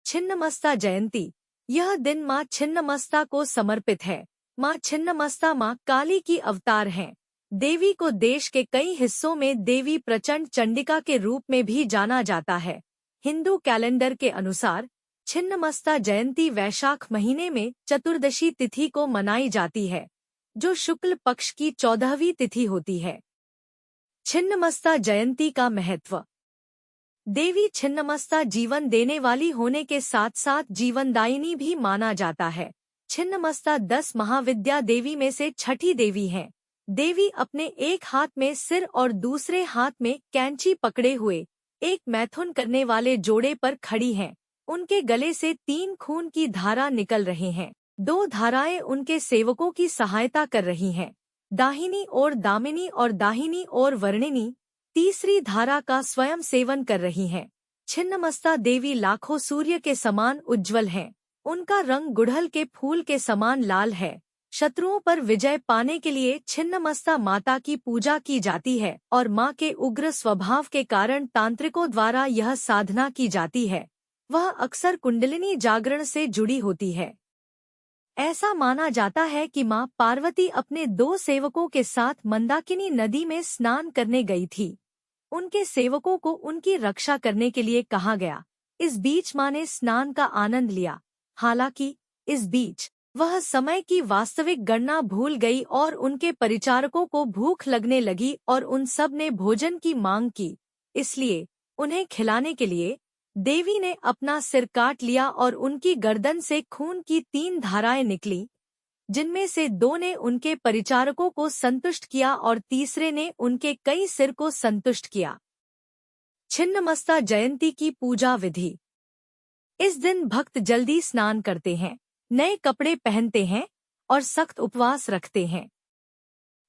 छिन्नमस्ता जयंती। यह दिन माँ छिन्नमस्ता को समर्पित है। माँ छिन्नमस्ता माँ काली की अवतार हैं। देवी को देश के कई हिस्सों में देवी प्रचंड चंडिका के रूप में भी जाना जाता है। हिंदू कैलेंडर के अनुसार छिन्नमस्ता जयंती वैशाख महीने में चतुर्दशी तिथि को मनाई जाती है, जो शुक्ल पक्ष की 14वीं तिथि होती है। छिन्नमस्ता जयंती का महत्व। देवी छिन्नमस्ता जीवन देने वाली होने के साथ साथ जीवनदायिनी भी माना जाता है। छिन्नमस्ता 10 महाविद्या देवी में से छठी देवी हैं। देवी अपने एक हाथ में सिर और दूसरे हाथ में कैंची पकड़े हुए एक मैथुन करने वाले जोड़े पर खड़ी हैं। उनके गले से 3 खून की धारा निकल रहे हैं। 2 धाराएं उनके सेवकों की सहायता कर रही हैं। दाहिनी ओर दामिनी और दाहिनी ओर वर्णिनी तीसरी धारा का स्वयं सेवन कर रही हैं। छिन्नमस्ता देवी लाखों सूर्य के समान उज्ज्वल हैं। उनका रंग गुड़हल के फूल के समान लाल है। शत्रुओं पर विजय पाने के लिए छिन्नमस्ता माता की पूजा की जाती है और मां के उग्र स्वभाव के कारण तांत्रिकों द्वारा यह साधना की जाती है। वह अक्सर कुंडलिनी जागरण से जुड़ी होती है। ऐसा माना जाता है कि मां पार्वती अपने 2 सेवकों के साथ मंदाकिनी नदी में स्नान करने गई थी। उनके सेवकों को उनकी रक्षा करने के लिए कहा गया। इस बीच मां ने स्नान का आनंद लिया। हालांकि इस बीच वह समय की वास्तविक गणना भूल गई और उनके परिचारकों को भूख लगने लगी और उन सब ने भोजन की मांग की। इसलिए उन्हें खिलाने के लिए देवी ने अपना सिर काट लिया और उनकी गर्दन से खून की 3 धाराएं निकली, जिनमें से 2 ने उनके परिचारकों को संतुष्ट किया और तीसरे ने उनके कई सिर को संतुष्ट किया। छिन्नमस्ता जयंती की पूजा विधि। इस दिन भक्त जल्दी स्नान करते हैं, नए कपड़े पहनते हैं और सख्त उपवास रखते हैं।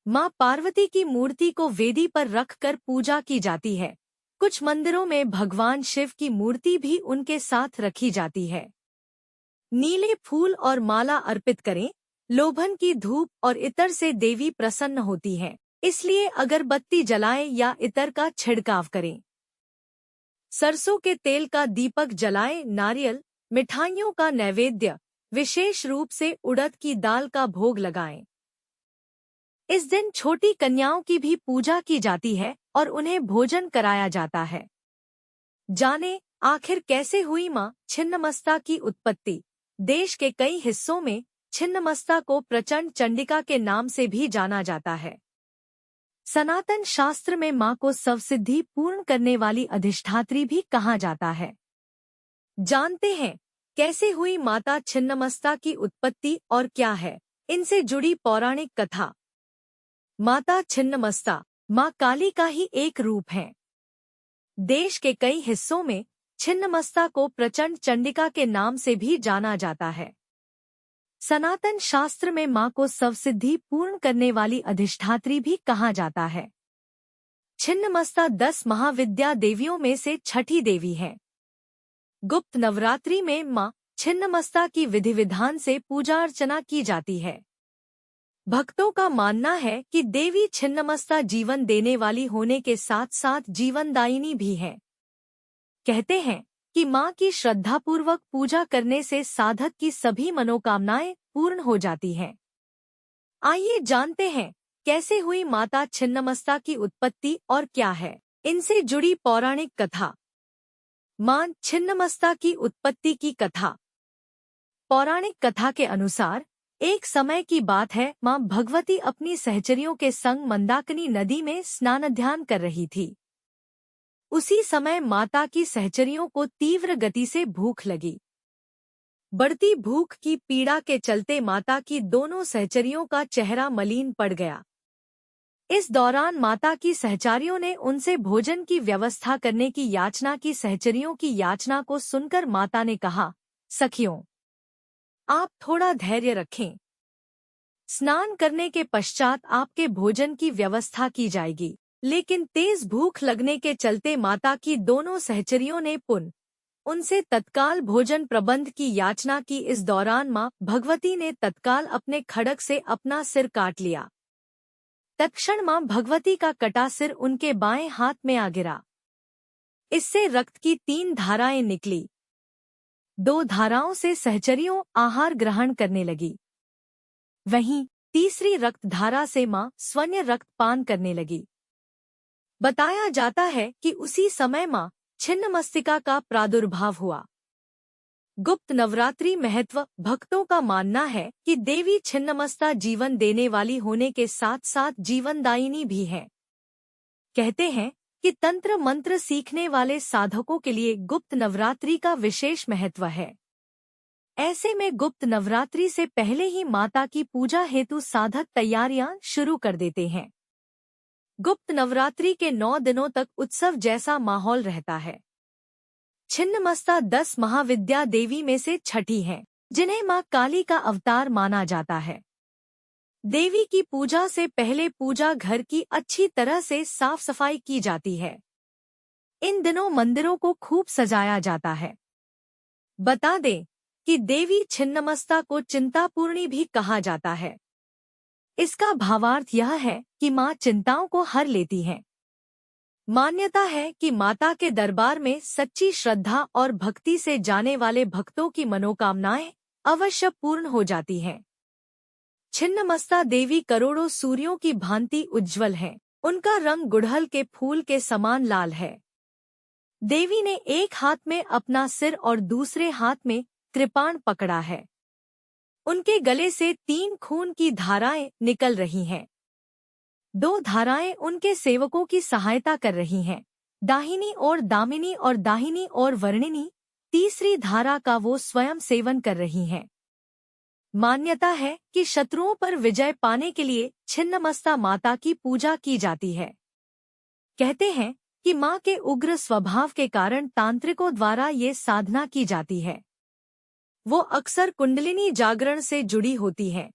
मां पार्वती की मूर्ति को वेदी पर रखकर पूजा की जाती है। कुछ मंदिरों में भगवान शिव की मूर्ति भी उनके साथ रखी जाती है। नीले फूल और माला अर्पित करें। लोभन की धूप और इतर से देवी प्रसन्न होती हैं, इसलिए अगरबत्ती जलाएं या इतर का छिड़काव करें। सरसों के तेल का दीपक जलाएं। नारियल, मिठाइयों का नैवेद्य, विशेष रूप से उड़द की दाल का भोग लगाएं। इस दिन छोटी कन्याओं की भी पूजा की जाती है और उन्हें भोजन कराया जाता है। जाने आखिर कैसे हुई मां छिन्नमस्ता की उत्पत्ति। देश के कई हिस्सों में छिन्नमस्ता को प्रचंड चंडिका के नाम से भी जाना जाता है। सनातन शास्त्र में मां को सर्वसिद्धि पूर्ण करने वाली अधिष्ठात्री भी कहा जाता है। जानते हैं कैसे हुई माता छिन्नमस्ता की उत्पत्ति और क्या है इनसे जुड़ी पौराणिक कथा। माता छिन्नमस्ता मां काली का ही एक रूप है। देश के कई हिस्सों में छिन्नमस्ता को प्रचंड चंडिका के नाम से भी जाना जाता है। सनातन शास्त्र में मां को सर्वसिद्धि पूर्ण करने वाली अधिष्ठात्री भी कहा जाता है। छिन्नमस्ता 10 महाविद्या देवियों में से छठी देवी है। गुप्त नवरात्रि में मां छिन्नमस्ता की विधि विधान से पूजा अर्चना की जाती है। भक्तों का मानना है कि देवी छिन्नमस्ता जीवन देने वाली होने के साथ साथ जीवनदायिनी भी है। कहते हैं कि मां की श्रद्धापूर्वक पूजा करने से साधक की सभी मनोकामनाएं पूर्ण हो जाती हैं। आइए जानते हैं कैसे हुई माता छिन्नमस्ता की उत्पत्ति और क्या है इनसे जुड़ी पौराणिक कथा। मां छिन्नमस्ता की उत्पत्ति की कथा। पौराणिक कथा के अनुसार एक समय की बात है, मां भगवती अपनी सहचरियों के संग मंदाकिनी नदी में स्नानाध्यान कर रही थी। उसी समय माता की सहचरियों को तीव्र गति से भूख लगी। बढ़ती भूख की पीड़ा के चलते माता की दोनों सहचरियों का चेहरा मलिन पड़ गया। इस दौरान माता की सहचरियों ने उनसे भोजन की व्यवस्था करने की याचना की। सहचरियों की याचना को सुनकर माता ने कहा, सखियों, आप थोड़ा धैर्य रखें। स्नान करने के पश्चात आपके भोजन की व्यवस्था की जाएगी। लेकिन तेज भूख लगने के चलते माता की दोनों सहचरियों ने उनसे तत्काल भोजन प्रबंध की याचना की। इस दौरान मां भगवती ने तत्काल अपने खड्ग से अपना सिर काट लिया। तत्क्षण मां भगवती का कटा सिर उनके बाएं हाथ में आ गिरा। इससे रक्त की 3 धाराएं निकली। 2 धाराओं से सहचरियों आहार ग्रहण करने लगी। वहीं तीसरी रक्त धारा से मां स्वर्ण रक्त पान करने लगी। बताया जाता है कि उसी समय मां छिन्नमस्तिका का प्रादुर्भाव हुआ। गुप्त नवरात्रि महत्व। भक्तों का मानना है कि देवी छिन्नमस्ता जीवन देने वाली होने के साथ साथ जीवनदायिनी भी है। कहते हैं कि तंत्र मंत्र सीखने वाले साधकों के लिए गुप्त नवरात्रि का विशेष महत्व है। ऐसे में गुप्त नवरात्रि से पहले ही माता की पूजा हेतु साधक तैयारियां शुरू कर देते हैं। गुप्त नवरात्रि के 9 दिनों तक उत्सव जैसा माहौल रहता है। छिन्नमस्ता 10 महाविद्या देवी में से छठी हैं, जिन्हें मां काली का अवतार माना जाता है। देवी की पूजा से पहले पूजा घर की अच्छी तरह से साफ सफाई की जाती है। इन दिनों मंदिरों को खूब सजाया जाता है। बता दें कि देवी छिन्नमस्ता को चिंतापूर्णी भी कहा जाता है। इसका भावार्थ यह है कि मां चिंताओं को हर लेती हैं। मान्यता है कि माता के दरबार में सच्ची श्रद्धा और भक्ति से जाने वाले भक्तों की मनोकामनाएं अवश्य पूर्ण हो जाती हैं। छिन्नमस्ता देवी करोड़ों सूर्यों की भांति उज्ज्वल है। उनका रंग गुड़हल के फूल के समान लाल है। देवी ने एक हाथ में अपना सिर और दूसरे हाथ में कृपाण पकड़ा है। उनके गले से 3 खून की धाराएं निकल रही हैं। 2 धाराएं उनके सेवकों की सहायता कर रही हैं, दाहिनी ओर दामिनी और दाहिनी ओर वर्णिनी। तीसरी धारा का वो स्वयं सेवन कर रही हैं। मान्यता है कि शत्रुओं पर विजय पाने के लिए छिन्नमस्ता माता की पूजा की जाती है। कहते हैं कि मां के उग्र स्वभाव के कारण तांत्रिकों द्वारा ये साधना की जाती है। वो अक्सर कुंडलिनी जागरण से जुड़ी होती है।